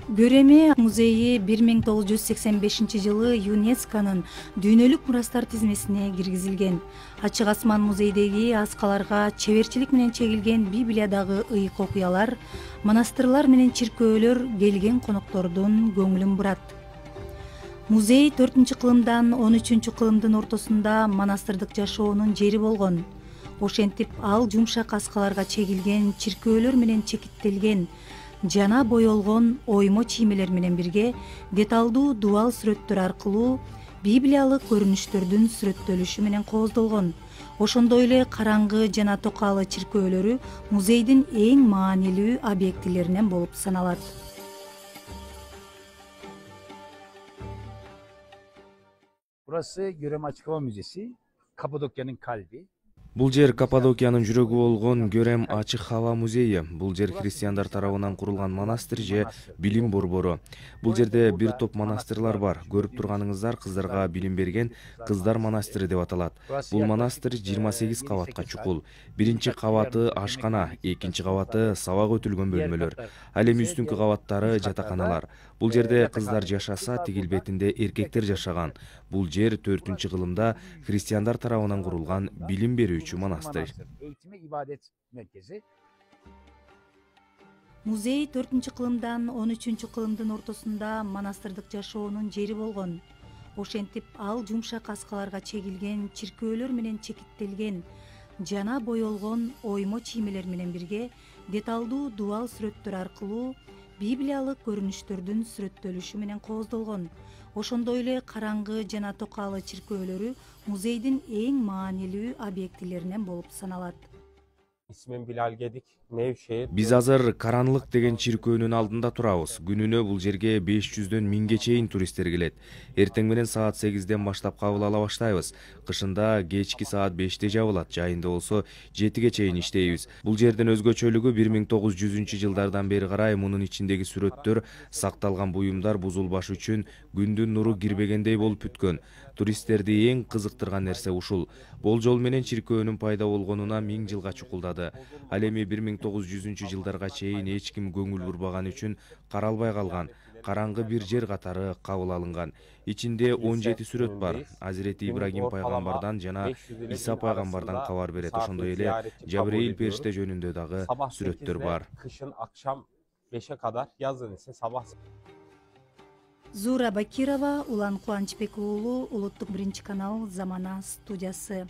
Görеми музейи 1985-жылы ЮНЕСКОнун дүйнөлүк мурастар тизмесине киргизилген. Ачык асман музейдеги аскаларга чеберчилик менен чегилген Библиядагы ыйык окуялар, монастырлар менен чиркөөлөр келген коноктордун көңүлүн бурат. Музей 4-кылымдан 13-кылымдын ортосунда монастырдык жашоонун жери болгон. Ошентип ал жумшак аскаларга чегилген чиркөөлөр менен чекиттелген, жана боелгон оймо чиймелер менен бирге деталдуу дубал сүрөттөр аркылуу библиялык көрүнүштөрдүн сүрөттөлүшү менен кооздолгон. Ошондой эле караңгы жана токаалы чиркөөлөрү музейдин эң маанилүү объектилеринен болуп саналат. Burası Göreme Açık Hava Müzesi, Kapadokya'nın kalbi. Бул жер Каппадокиянын жүрөгү болгон Görem ачык хаба музейи. Бул жер христиандар тарабынан курулган монастырь же билим борбору. Бул жерде бир топ монастырлар бар. Көрүп турганыңыздар кыздарга билим берген кыздар монастыры деп аталат. Бул монастырь 28 кабатка чукул. Биринчи кабаты ашкана, экинчи кабаты сабак өтүлгөн бөлмөлөр. Ал эми үстүнкү кабаттары жатаканалар. Бул жерде кыздар жашаса, тигил бетинде эркектер жашаган. Бул жер 4-кылымда христиандар тарабынан курулган билим берүүчү монастырь. Eğitim ve ibadet merkezi. Музей 4-кылымдан 13-кылымдын ортосунда монастырдык жашоонун жери болгон. Ошентип ал жумшак аскаларга чегилген чиркөөлөр менен чекиттелген, жана боелгон оймо чиймелер менен бирге деталдуу дубал сүрөттөр аркылуу библиялык көрүнүштөрдүн сүрөттөлүшү менен кооздолгон. Ошондой эле караңгы жана токаалы чиркөөлөрү музейдин эң маанилүү объектилеринен болуп саналат. İsmim Bilal Gedik, Nevşehir. Биз азыр Каранлык деген чиркөөнүн алдында турабыз. Күнүнө бул жерге 500дөн 1000ге чейин туристтер келет. Эртең менен саат 8ден баштап кабыл ала баштайбыз. Кышында кечки саат 5те жабылат, жайында болсо 7ге чейин иштейбиз. Бул жердин өзгөчөлүгү 1900-жылдардан бери карай мунун ичиндеги сүрөттөр, сакталган буюмдар бузулбаш үчүн күндүн нуру кирбегендей болуп бүткөн. Туристтерди эң кызыктырган нерсе ушул. Болжол менен чиркөөнүн пайда болгонуна 1000 жылга чукулдады. Ал эми 1900-жылдарга чейин эч ким көңүл бурбаган үчүн каралбай калган. Караңгы бир жер катары кабыл алынган. Ичинде 17 сүрөт бар. Азирети Ибрагим пайгамбардан жана Иса пайгамбардан кабар берет. Ошондой эле Жабреил периште жөнүндө дагы сүрөттөр бар. Kışın akşam 5'e kadar, yazın ise sabah. Зура Бакирова, Улан Кубанычбек уулу, Улуттук биринчи канал, Замана студиясы.